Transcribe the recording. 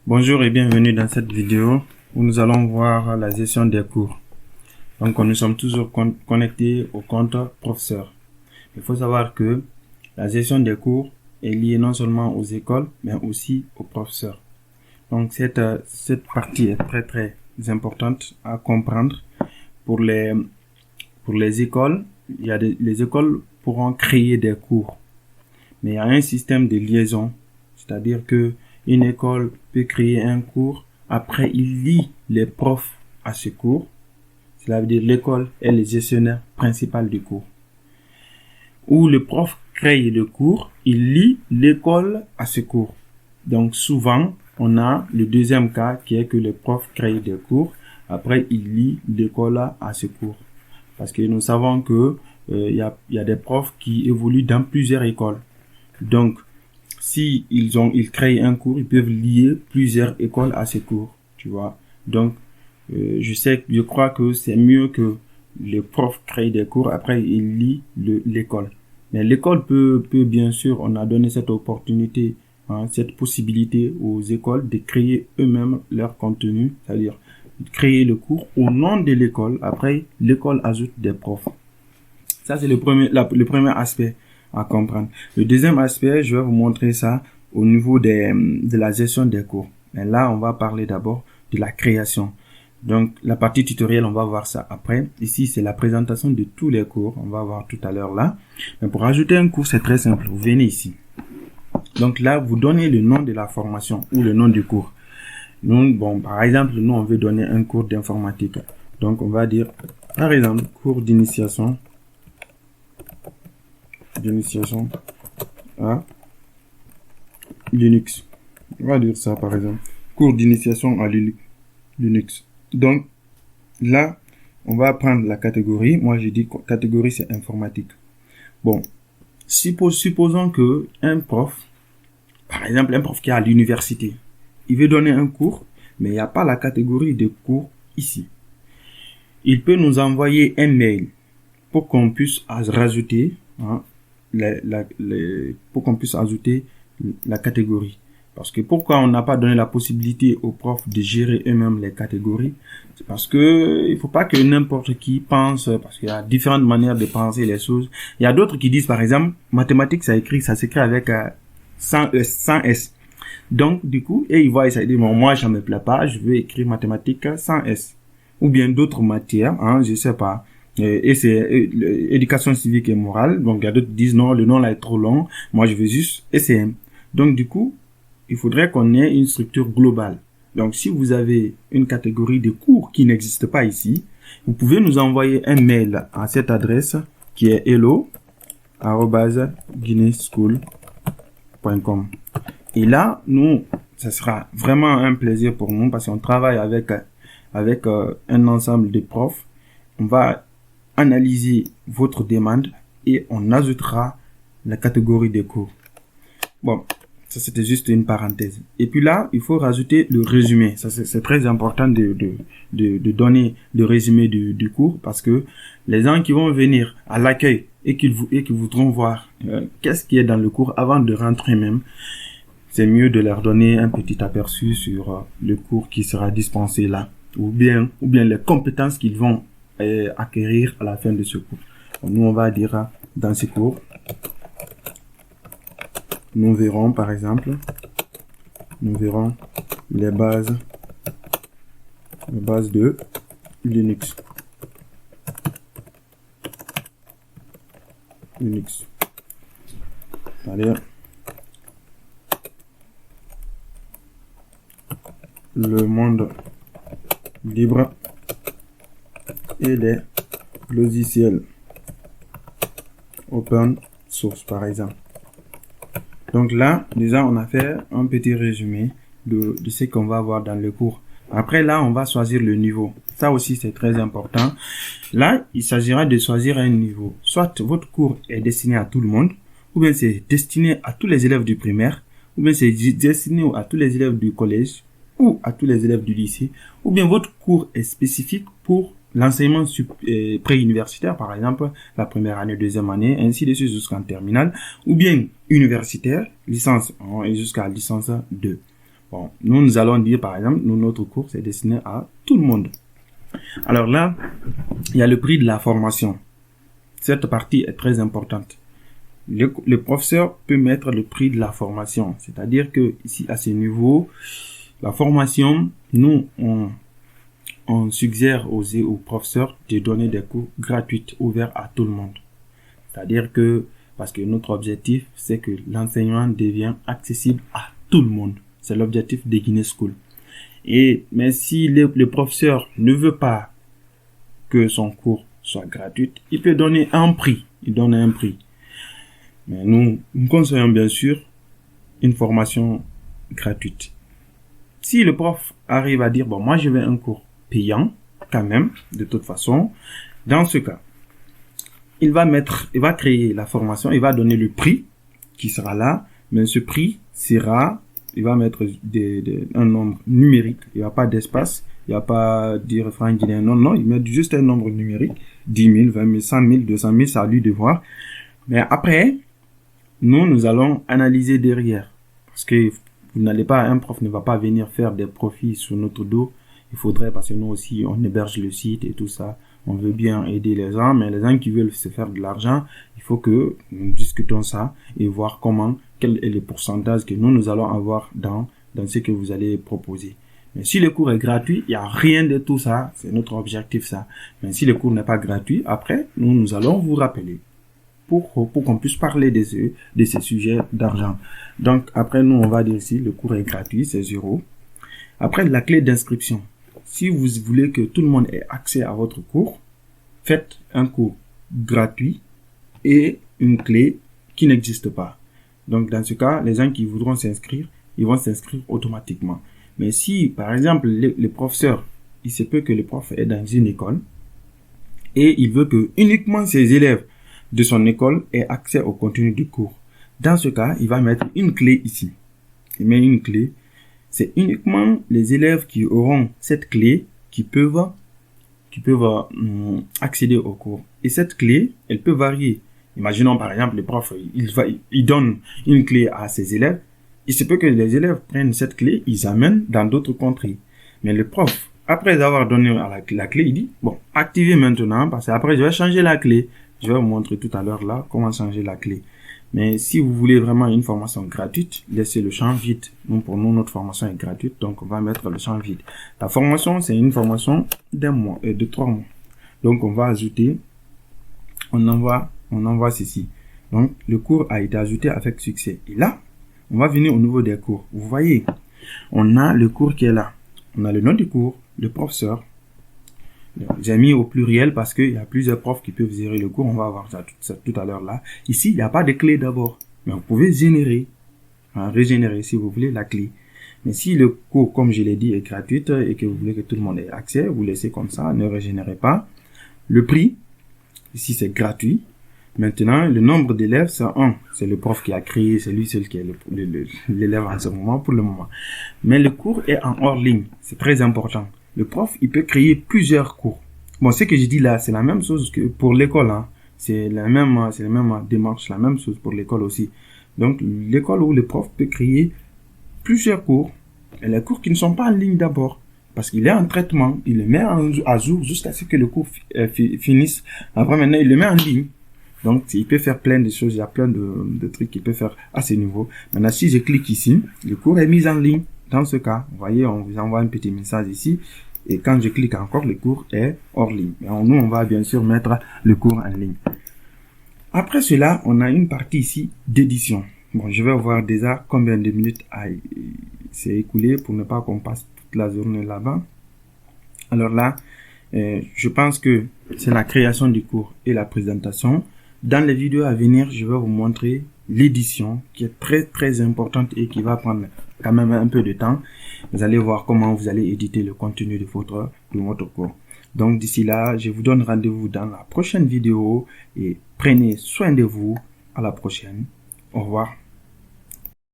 Bonjour et bienvenue dans cette vidéo où nous allons voir la gestion des cours. Donc nous sommes toujours connectés au compte professeur. Il faut savoir que la gestion des cours est liée non seulement aux écoles mais aussi aux professeurs. Donc cette partie est très importante à comprendre. Pour les écoles, les écoles pourront créer des cours, mais il y a un système de liaison, c'est-à-dire que une école peut créer un cours, après il lie les profs à ce cours. Cela veut dire l'école est le gestionnaire principal du cours. Ou le prof crée le cours, il lie l'école à ce cours. Donc souvent, on a le deuxième cas qui est que le prof crée des cours, après il lie l'école à ce cours. Parce que nous savons que il y a des profs qui évoluent dans plusieurs écoles. Donc, si ils créent un cours, ils peuvent lier plusieurs écoles à ces cours, tu vois. Donc, je crois que c'est mieux que le prof crée des cours, après il lie l'école. Mais l'école peut bien sûr, on a donné cette opportunité, cette possibilité aux écoles de créer eux-mêmes leur contenu, c'est-à-dire créer le cours au nom de l'école. Après, l'école ajoute des profs. Ça, c'est le premier aspect à comprendre. Le deuxième aspect, je vais vous montrer ça au niveau de la gestion des cours. Mais là, on va parler d'abord de la création. Donc, la partie tutoriel, on va voir ça après. Ici, c'est la présentation de tous les cours. On va voir tout à l'heure là. Mais pour ajouter un cours, c'est très simple. Vous venez ici. Donc là, vous donnez le nom de la formation ou le nom du cours. Nous, par exemple, nous, on veut donner un cours d'informatique. Donc, on va dire, par exemple, cours d'initiation à Linux. On va dire ça, par exemple. Cours d'initiation à Linux. Donc, là, on va prendre la catégorie. Moi, j'ai dit catégorie, c'est informatique. Bon, supposons que un prof, par exemple, un prof qui est à l'université, il veut donner un cours, mais il n'y a pas la catégorie de cours ici. Il peut nous envoyer un mail pour qu'on puisse rajouter, pour qu'on puisse ajouter la catégorie. Parce que pourquoi on n'a pas donné la possibilité aux profs de gérer eux-mêmes les catégories? C'est parce que il faut pas que n'importe qui pense, parce qu'il y a différentes manières de penser les choses. Il y a d'autres qui disent, par exemple, mathématiques, ça s'écrit avec 100 S. Donc, du coup, ils voient, ça dit, bon, moi, je me plais pas, je veux écrire mathématiques sans S. Ou bien d'autres matières, je sais pas. Et c'est éducation civique et morale. Donc, il y a d'autres qui disent, non, le nom là est trop long. Moi, je veux juste ECM. Donc, du coup, il faudrait qu'on ait une structure globale. Donc, si vous avez une catégorie de cours qui n'existe pas ici, vous pouvez nous envoyer un mail à cette adresse qui est hello@guineaschool.com. Et là, nous, ça sera vraiment un plaisir pour nous parce qu'on travaille avec un ensemble de profs. On va analyser votre demande et on ajoutera la catégorie des cours. Bon, ça c'était juste une parenthèse. Et puis là, il faut rajouter le résumé. Ça c'est très important de donner le résumé du cours parce que les gens qui vont venir à l'accueil et qui voudront voir qu'est-ce qui est dans le cours avant de rentrer même, c'est mieux de leur donner un petit aperçu sur le cours qui sera dispensé là, ou bien les compétences qu'ils vont acquérir à la fin de ce cours. Donc, nous, on va dire dans ce cours, nous verrons par exemple, les bases de Linux. C'est-à-dire le monde libre et les logiciels open source, par exemple. Donc là, déjà, on a fait un petit résumé de ce qu'on va voir dans le cours. Après, là, on va choisir le niveau. Ça aussi, c'est très important. Là, il s'agira de choisir un niveau. Soit votre cours est destiné à tout le monde, ou bien c'est destiné à tous les élèves du primaire, ou bien c'est destiné à tous les élèves du collège, ou à tous les élèves du lycée, ou bien votre cours est spécifique pour l'enseignement préuniversitaire, par exemple, la première année, deuxième année, ainsi de suite jusqu'en terminale, ou bien universitaire, licence 1 et jusqu'à licence 2. Bon, nous allons dire, par exemple, notre cours, c'est destiné à tout le monde. Alors là, il y a le prix de la formation. Cette partie est très importante. Le professeur peut mettre le prix de la formation. C'est-à-dire que ici, à ce niveau, la formation, nous, on suggère aux professeurs de donner des cours gratuits, ouverts à tout le monde. C'est-à-dire que, parce que notre objectif, c'est que l'enseignement devient accessible à tout le monde. C'est l'objectif de Guinness School. Mais si le professeur ne veut pas que son cours soit gratuit, il peut donner un prix. Il donne un prix. Mais nous conseillons bien sûr une formation gratuite. Si le prof arrive à dire, bon, moi je veux un cours payant, quand même, de toute façon, dans ce cas, il va créer la formation, il va donner le prix qui sera là, mais ce prix sera, il va mettre un nombre numérique, il n'y a pas d'espace, il n'y a pas de refrain guinéen, non, il met juste un nombre numérique, 10 000, 20 000, 100 000, 200 000, c'est à lui de voir. Mais après, nous allons analyser derrière, parce que un prof ne va pas venir faire des profits sur notre dos. Il faudrait, parce que nous aussi, on héberge le site et tout ça. On veut bien aider les gens, mais les gens qui veulent se faire de l'argent, il faut que nous discutons ça et voir quel est le pourcentage que nous allons avoir dans ce que vous allez proposer. Mais si le cours est gratuit, il n'y a rien de tout ça. C'est notre objectif, ça. Mais si le cours n'est pas gratuit, après, nous allons vous rappeler pour qu'on puisse parler de ces sujets d'argent. Donc, après, nous, on va dire ici, le cours est gratuit, c'est 0. Après, la clé d'inscription. Si vous voulez que tout le monde ait accès à votre cours, faites un cours gratuit et une clé qui n'existe pas. Donc, dans ce cas, les gens qui voudront s'inscrire, ils vont s'inscrire automatiquement. Mais si, par exemple, le professeur, il se peut que le prof est dans une école et il veut que uniquement ses élèves de son école aient accès au contenu du cours. Dans ce cas, il va mettre une clé ici. Il met une clé. C'est uniquement les élèves qui auront cette clé qui peuvent accéder au cours. Et cette clé, elle peut varier. Imaginons par exemple, le prof, il donne une clé à ses élèves. Il se peut que les élèves prennent cette clé, ils amènent dans d'autres contrées. Mais le prof, après avoir donné la clé, il dit, bon, activez maintenant, parce qu'après je vais changer la clé. Je vais vous montrer tout à l'heure là comment changer la clé. Mais si vous voulez vraiment une formation gratuite, laissez le champ vide. Pour nous, notre formation est gratuite, donc on va mettre le champ vide. La formation, c'est une formation d'un mois et de 3 mois. Donc on va ajouter, on envoie ceci. Donc le cours a été ajouté avec succès. Et là, on va venir au niveau des cours. Vous voyez, on a le cours qui est là. On a le nom du cours, le professeur. J'ai mis au pluriel parce qu'il y a plusieurs profs qui peuvent gérer le cours. On va voir ça tout à l'heure là. Ici, il n'y a pas de clé d'abord. Mais vous pouvez régénérer si vous voulez la clé. Mais si le cours, comme je l'ai dit, est gratuit et que vous voulez que tout le monde ait accès, vous laissez comme ça, ne régénérez pas. Le prix, ici c'est gratuit. Maintenant, le nombre d'élèves, c'est 1. C'est le prof qui a créé, c'est lui seul qui est l'élève en ce moment, pour le moment. Mais le cours est en hors ligne. C'est très important. Le prof, il peut créer plusieurs cours. Bon, ce que je dis là, c'est la même chose que pour l'école, hein. C'est la même démarche, la même chose pour l'école aussi. Donc, l'école où le prof peut créer plusieurs cours. Et les cours qui ne sont pas en ligne d'abord. Parce qu'il est en traitement. Il le met à jour jusqu'à ce que le cours finisse. Après, maintenant, il le met en ligne. Donc, il peut faire plein de choses. Il y a plein de trucs qu'il peut faire à ce niveau. Maintenant, si je clique ici, le cours est mis en ligne. Dans ce cas, vous voyez, on vous envoie un petit message ici. Et quand je clique encore, le cours est hors ligne. Et nous, on va bien sûr mettre le cours en ligne. Après cela, on a une partie ici d'édition. Bon, je vais voir déjà combien de minutes s'est écoulé pour ne pas qu'on passe toute la journée là-bas. Alors là, je pense que c'est la création du cours et la présentation. Dans les vidéos à venir, je vais vous montrer l'édition qui est très très importante et qui va prendre quand même un peu de temps. Vous allez voir comment vous allez éditer le contenu de votre cours. Donc d'ici là, je vous donne rendez-vous dans la prochaine vidéo et prenez soin de vous. À la prochaine. Au revoir.